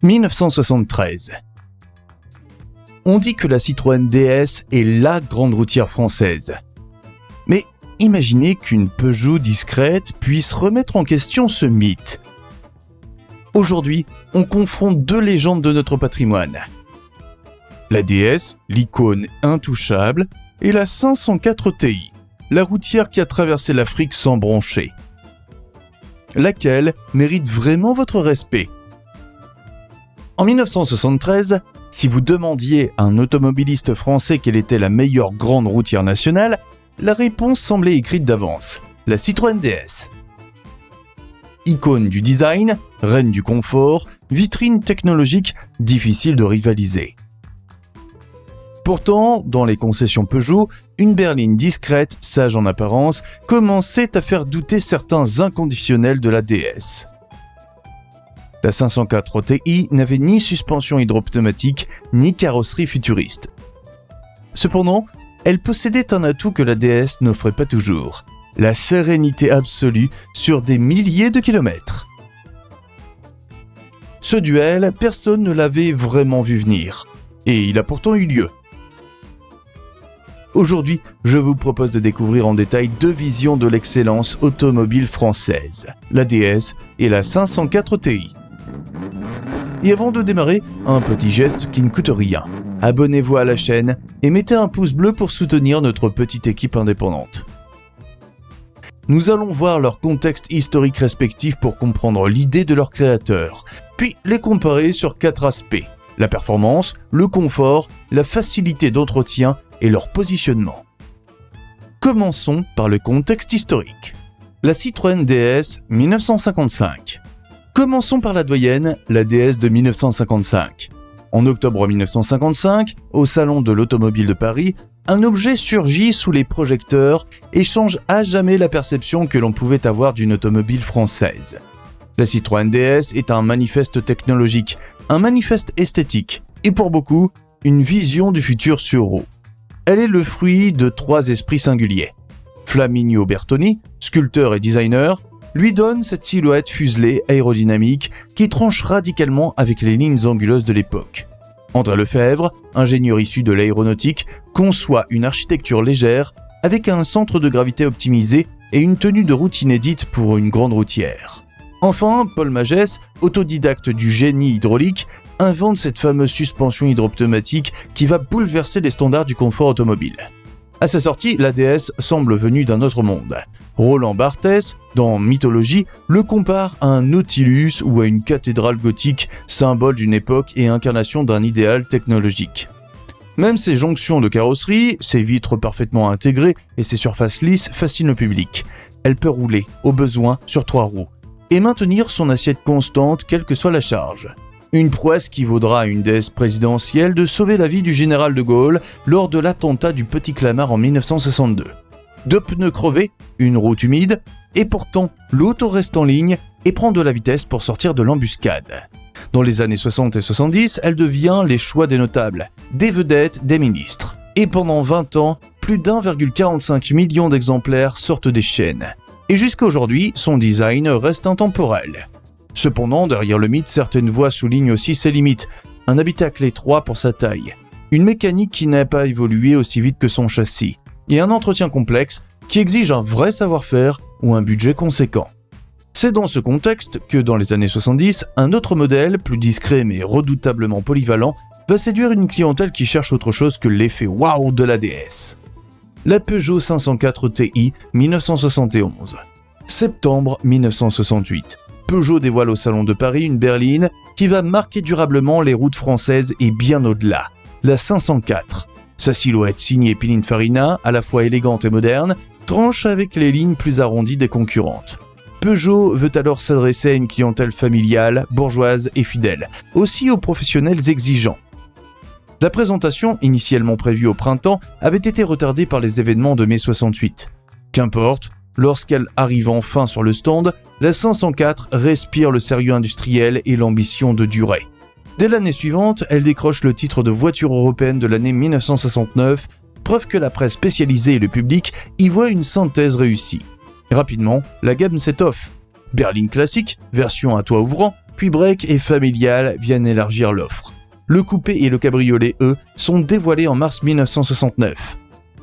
1973. On dit que la Citroën DS est la grande routière française. Mais imaginez qu'une Peugeot discrète puisse remettre en question ce mythe. Aujourd'hui, on confronte deux légendes de notre patrimoine. La DS, l'icône intouchable, et la 504 Ti, la routière qui a traversé l'Afrique sans broncher. Laquelle mérite vraiment votre respect ? En 1973, si vous demandiez à un automobiliste français quelle était la meilleure grande routière nationale, la réponse semblait écrite d'avance, la Citroën DS. Icône du design, reine du confort, vitrine technologique, difficile de rivaliser. Pourtant, dans les concessions Peugeot, une berline discrète, sage en apparence, commençait à faire douter certains inconditionnels de la DS. La 504 Ti n'avait ni suspension hydropneumatique, ni carrosserie futuriste. Cependant, elle possédait un atout que la DS n'offrait pas toujours, la sérénité absolue sur des milliers de kilomètres. Ce duel, personne ne l'avait vraiment vu venir, et il a pourtant eu lieu. Aujourd'hui, je vous propose de découvrir en détail deux visions de l'excellence automobile française, la DS et la 504 Ti. Et avant de démarrer, un petit geste qui ne coûte rien. Abonnez-vous à la chaîne et mettez un pouce bleu pour soutenir notre petite équipe indépendante. Nous allons voir leur contexte historique respectif pour comprendre l'idée de leur créateur, puis les comparer sur 4 aspects: la performance, le confort, la facilité d'entretien et leur positionnement. Commençons par le contexte historique. La Citroën DS 1955. Commençons par la doyenne, la DS de 1955. En octobre 1955, au Salon de l'Automobile de Paris, un objet surgit sous les projecteurs et change à jamais la perception que l'on pouvait avoir d'une automobile française. La Citroën DS est un manifeste technologique, un manifeste esthétique, et pour beaucoup, une vision du futur sur roues. Elle est le fruit de 3 esprits singuliers. Flaminio Bertoni, sculpteur et designer, lui donne cette silhouette fuselée aérodynamique qui tranche radicalement avec les lignes anguleuses de l'époque. André Lefebvre, ingénieur issu de l'aéronautique, conçoit une architecture légère avec un centre de gravité optimisé et une tenue de route inédite pour une grande routière. Enfin, Paul Magès, autodidacte du génie hydraulique, invente cette fameuse suspension hydropneumatique qui va bouleverser les standards du confort automobile. À sa sortie, la DS semble venue d'un autre monde. Roland Barthes, dans Mythologie, le compare à un Nautilus ou à une cathédrale gothique, symbole d'une époque et incarnation d'un idéal technologique. Même ses jonctions de carrosserie, ses vitres parfaitement intégrées et ses surfaces lisses fascinent le public. Elle peut rouler, au besoin, sur 3 roues, et maintenir son assiette constante quelle que soit la charge. Une prouesse qui vaudra à une DS présidentielle de sauver la vie du général de Gaulle lors de l'attentat du Petit Clamart en 1962. 2 pneus crevés, une route humide, et pourtant l'auto reste en ligne et prend de la vitesse pour sortir de l'embuscade. Dans les années 60 et 70, elle devient les choix des notables, des vedettes, des ministres. Et pendant 20 ans, plus d'1,45 million d'exemplaires sortent des chaînes. Et jusqu'à aujourd'hui, son design reste intemporel. Cependant, derrière le mythe, certaines voix soulignent aussi ses limites. Un habitacle étroit pour sa taille, une mécanique qui n'a pas évolué aussi vite que son châssis, et un entretien complexe qui exige un vrai savoir-faire ou un budget conséquent. C'est dans ce contexte que, dans les années 70, un autre modèle, plus discret mais redoutablement polyvalent, va séduire une clientèle qui cherche autre chose que l'effet waouh de la DS. La Peugeot 504 Ti 1971. Septembre 1968. Peugeot dévoile au Salon de Paris une berline qui va marquer durablement les routes françaises et bien au-delà, la 504. Sa silhouette signée Pininfarina, à la fois élégante et moderne, tranche avec les lignes plus arrondies des concurrentes. Peugeot veut alors s'adresser à une clientèle familiale, bourgeoise et fidèle, aussi aux professionnels exigeants. La présentation, initialement prévue au printemps, avait été retardée par les événements de mai 68. Qu'importe, lorsqu'elle arrive enfin sur le stand, la 504 respire le sérieux industriel et l'ambition de durée. Dès l'année suivante, elle décroche le titre de voiture européenne de l'année 1969, preuve que la presse spécialisée et le public y voient une synthèse réussie. Rapidement, la gamme s'étoffe. Berline classique, version à toit ouvrant, puis break et familial viennent élargir l'offre. Le coupé et le cabriolet, eux, sont dévoilés en mars 1969.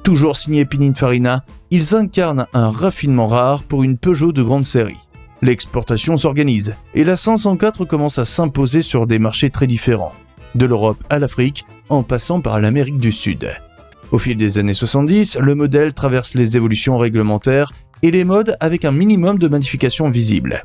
Toujours signé Pininfarina, ils incarnent un raffinement rare pour une Peugeot de grande série. L'exportation s'organise et la 504 commence à s'imposer sur des marchés très différents, de l'Europe à l'Afrique, en passant par l'Amérique du Sud. Au fil des années 70, le modèle traverse les évolutions réglementaires et les modes avec un minimum de modifications visibles.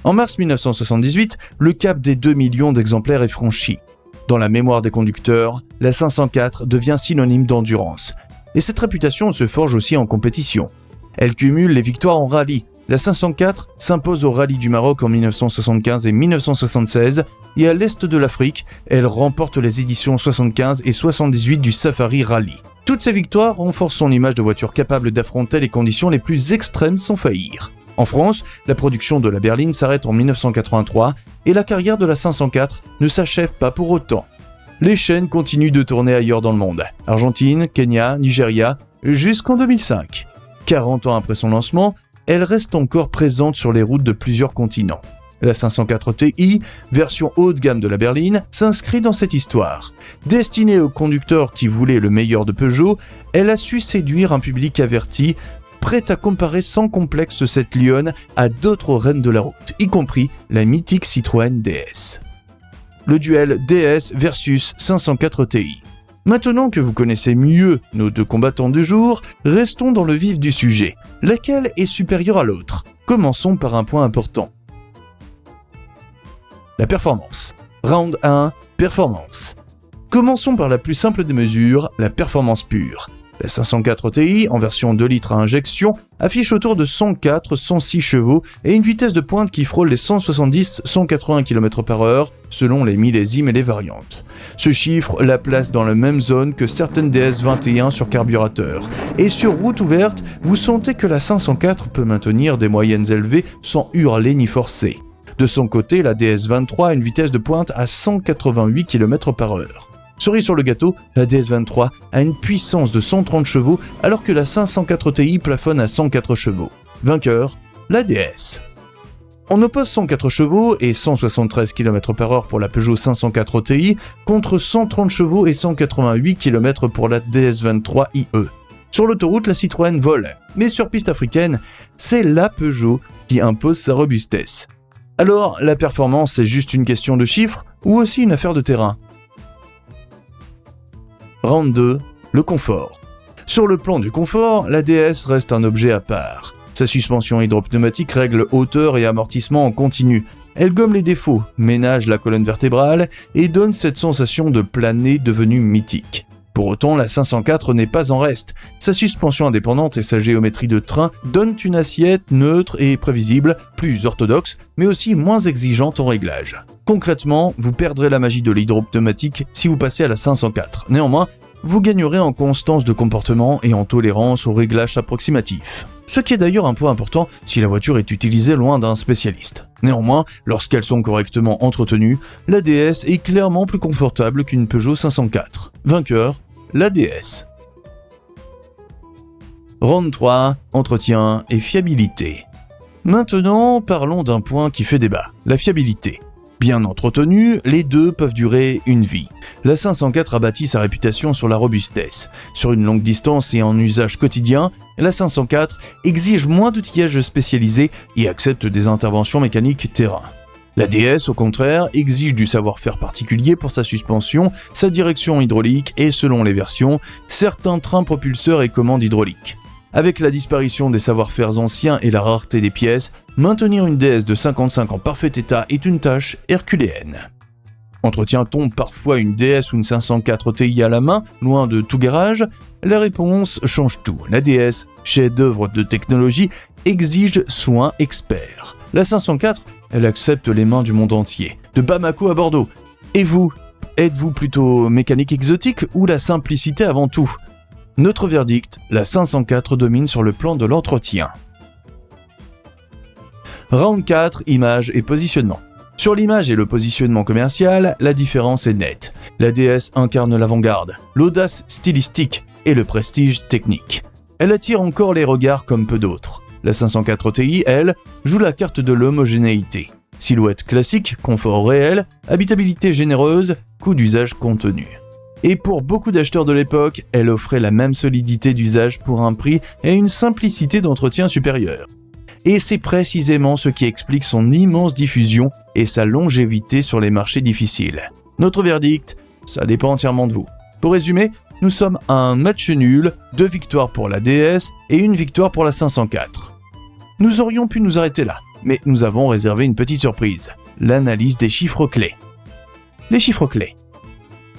En mars 1978, le cap des 2 millions d'exemplaires est franchi. Dans la mémoire des conducteurs, la 504 devient synonyme d'endurance. Et cette réputation se forge aussi en compétition. Elle cumule les victoires en rallye. La 504 s'impose au rallye du Maroc en 1975 et 1976, et à l'est de l'Afrique, elle remporte les éditions 75 et 78 du Safari Rally. Toutes ces victoires renforcent son image de voiture capable d'affronter les conditions les plus extrêmes sans faillir. En France, la production de la berline s'arrête en 1983 et la carrière de la 504 ne s'achève pas pour autant. Les chaînes continuent de tourner ailleurs dans le monde, Argentine, Kenya, Nigeria, jusqu'en 2005. 40 ans après son lancement, elle reste encore présente sur les routes de plusieurs continents. La 504 Ti, version haut de gamme de la berline, s'inscrit dans cette histoire. Destinée aux conducteurs qui voulaient le meilleur de Peugeot, elle a su séduire un public averti, prêt à comparer sans complexe cette lionne à d'autres reines de la route, y compris la mythique Citroën DS. Le duel DS versus 504 Ti. Maintenant que vous connaissez mieux nos deux combattants du jour, restons dans le vif du sujet. Laquelle est supérieure à l'autre ? Commençons par un point important. La performance. Round 1, performance. Commençons par la plus simple des mesures, la performance pure. La 504 Ti, en version 2 litres à injection, affiche autour de 104-106 chevaux et une vitesse de pointe qui frôle les 170-180 km/h selon les millésimes et les variantes. Ce chiffre la place dans la même zone que certaines DS21 sur carburateur. Et sur route ouverte, vous sentez que la 504 peut maintenir des moyennes élevées sans hurler ni forcer. De son côté, la DS23 a une vitesse de pointe à 188 km/h. Cerise sur le gâteau, la DS23 a une puissance de 130 chevaux alors que la 504 Ti plafonne à 104 chevaux. Vainqueur, la DS. On oppose 104 chevaux et 173 km/h pour la Peugeot 504 Ti contre 130 chevaux et 188 km pour la DS23 IE. Sur l'autoroute, la Citroën vole, mais sur piste africaine, c'est la Peugeot qui impose sa robustesse. Alors, la performance est juste une question de chiffres ou aussi une affaire de terrain ? Round 2, le confort. Sur le plan du confort, la DS reste un objet à part. Sa suspension hydropneumatique règle hauteur et amortissement en continu. Elle gomme les défauts, ménage la colonne vertébrale et donne cette sensation de planer devenue mythique. Pour autant, la 504 n'est pas en reste. Sa suspension indépendante et sa géométrie de train donnent une assiette neutre et prévisible, plus orthodoxe, mais aussi moins exigeante en réglage. Concrètement, vous perdrez la magie de l'hydropneumatique si vous passez à la 504. Néanmoins, vous gagnerez en constance de comportement et en tolérance au réglage approximatif. Ce qui est d'ailleurs un point important si la voiture est utilisée loin d'un spécialiste. Néanmoins, lorsqu'elles sont correctement entretenues, la DS est clairement plus confortable qu'une Peugeot 504. Vainqueur, la DS. Round 3, entretien et fiabilité. Maintenant, parlons d'un point qui fait débat, la fiabilité. Bien entretenus, les deux peuvent durer une vie. La 504 a bâti sa réputation sur la robustesse. Sur une longue distance et en usage quotidien, la 504 exige moins d'outillage spécialisé et accepte des interventions mécaniques terrain. La DS, au contraire, exige du savoir-faire particulier pour sa suspension, sa direction hydraulique et, selon les versions, certains trains propulseurs et commandes hydrauliques. Avec la disparition des savoir-faire anciens et la rareté des pièces, maintenir une DS de 55 en parfait état est une tâche herculéenne. Entretient-on parfois une DS ou une 504 Ti à la main, loin de tout garage ? La réponse change tout. La DS, chef-d'œuvre de technologie, exige soins experts. La 504, elle accepte les mains du monde entier, de Bamako à Bordeaux. Et vous, êtes-vous plutôt mécanique exotique ou la simplicité avant tout ? Notre verdict, la 504 domine sur le plan de l'entretien. Round 4, image et positionnement. Sur l'image et le positionnement commercial, la différence est nette. La DS incarne l'avant-garde, l'audace stylistique et le prestige technique. Elle attire encore les regards comme peu d'autres. La 504 Ti, elle, joue la carte de l'homogénéité. Silhouette classique, confort réel, habitabilité généreuse, coût d'usage contenu. Et pour beaucoup d'acheteurs de l'époque, elle offrait la même solidité d'usage pour un prix et une simplicité d'entretien supérieure. Et c'est précisément ce qui explique son immense diffusion et sa longévité sur les marchés difficiles. Notre verdict, ça dépend entièrement de vous. Pour résumer, nous sommes à un match nul, 2 victoires pour la DS et 1 victoire pour la 504. Nous aurions pu nous arrêter là, mais nous avons réservé une petite surprise, l'analyse des chiffres clés. Les chiffres clés.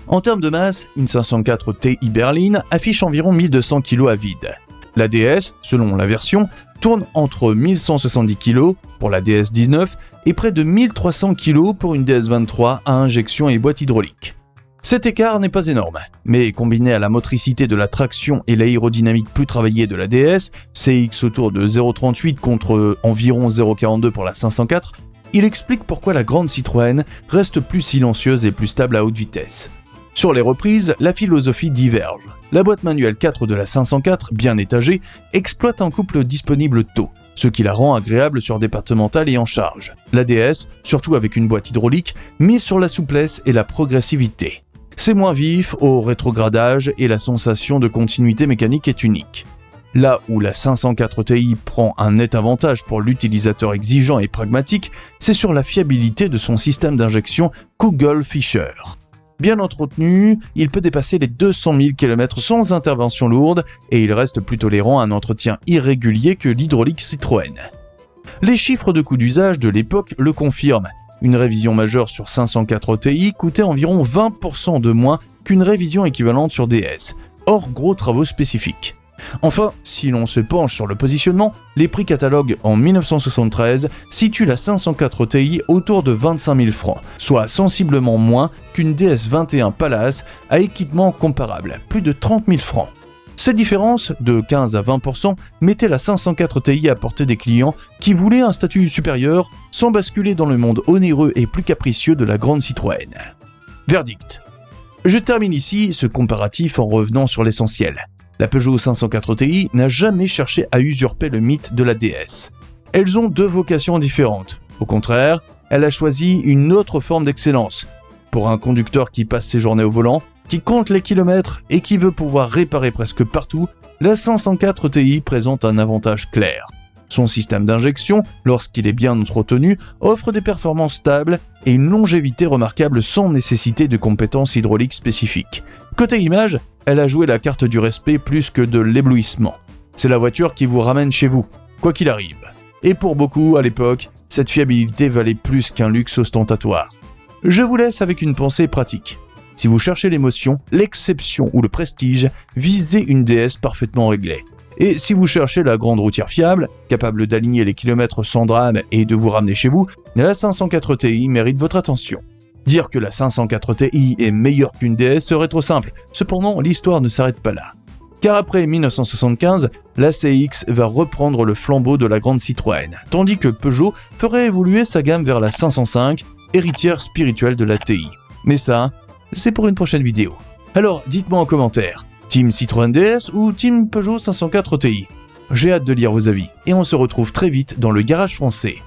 En termes de masse, une 504 Ti berline affiche environ 1200 kg à vide. La DS, selon la version, tourne entre 1170 kg pour la DS19 et près de 1300 kg pour une DS23 à injection et boîte hydraulique. Cet écart n'est pas énorme, mais combiné à la motricité de la traction et l'aérodynamique plus travaillée de la DS, CX autour de 0,38 contre environ 0,42 pour la 504, il explique pourquoi la grande Citroën reste plus silencieuse et plus stable à haute vitesse. Sur les reprises, la philosophie diverge. La boîte manuelle 4 de la 504, bien étagée, exploite un couple disponible tôt, ce qui la rend agréable sur départemental et en charge. La DS, surtout avec une boîte hydraulique, mise sur la souplesse et la progressivité. C'est moins vif au rétrogradage et la sensation de continuité mécanique est unique. Là où la 504 Ti prend un net avantage pour l'utilisateur exigeant et pragmatique, c'est sur la fiabilité de son système d'injection Kugel-Fischer. Bien entretenu, il peut dépasser les 200 000 km sans intervention lourde et il reste plus tolérant à un entretien irrégulier que l'hydraulique Citroën. Les chiffres de coût d'usage de l'époque le confirment. Une révision majeure sur 504 Ti coûtait environ 20% de moins qu'une révision équivalente sur DS, hors gros travaux spécifiques. Enfin, si l'on se penche sur le positionnement, les prix catalogue en 1973 situent la 504 Ti autour de 25 000 francs, soit sensiblement moins qu'une DS21 Palace à équipement comparable, plus de 30 000 francs. Cette différence, de 15 à 20%, mettait la 504 Ti à portée des clients qui voulaient un statut supérieur sans basculer dans le monde onéreux et plus capricieux de la grande Citroën. Verdict. Je termine ici ce comparatif en revenant sur l'essentiel. La Peugeot 504 Ti n'a jamais cherché à usurper le mythe de la DS. Elles ont 2 vocations différentes. Au contraire, elle a choisi une autre forme d'excellence. Pour un conducteur qui passe ses journées au volant, qui compte les kilomètres et qui veut pouvoir réparer presque partout, la 504 Ti présente un avantage clair. Son système d'injection, lorsqu'il est bien entretenu, offre des performances stables et une longévité remarquable sans nécessiter de compétences hydrauliques spécifiques. Côté image, elle a joué la carte du respect plus que de l'éblouissement. C'est la voiture qui vous ramène chez vous, quoi qu'il arrive. Et pour beaucoup, à l'époque, cette fiabilité valait plus qu'un luxe ostentatoire. Je vous laisse avec une pensée pratique. Si vous cherchez l'émotion, l'exception ou le prestige, visez une DS parfaitement réglée. Et si vous cherchez la grande routière fiable, capable d'aligner les kilomètres sans drame et de vous ramener chez vous, la 504 Ti mérite votre attention. Dire que la 504 Ti est meilleure qu'une DS serait trop simple, cependant l'histoire ne s'arrête pas là. Car après 1975, la CX va reprendre le flambeau de la grande Citroën, tandis que Peugeot ferait évoluer sa gamme vers la 505, héritière spirituelle de la Ti. Mais ça, c'est pour une prochaine vidéo. Alors dites-moi en commentaire, Team Citroën DS ou Team Peugeot 504 Ti? J'ai hâte de lire vos avis, et on se retrouve très vite dans le garage français.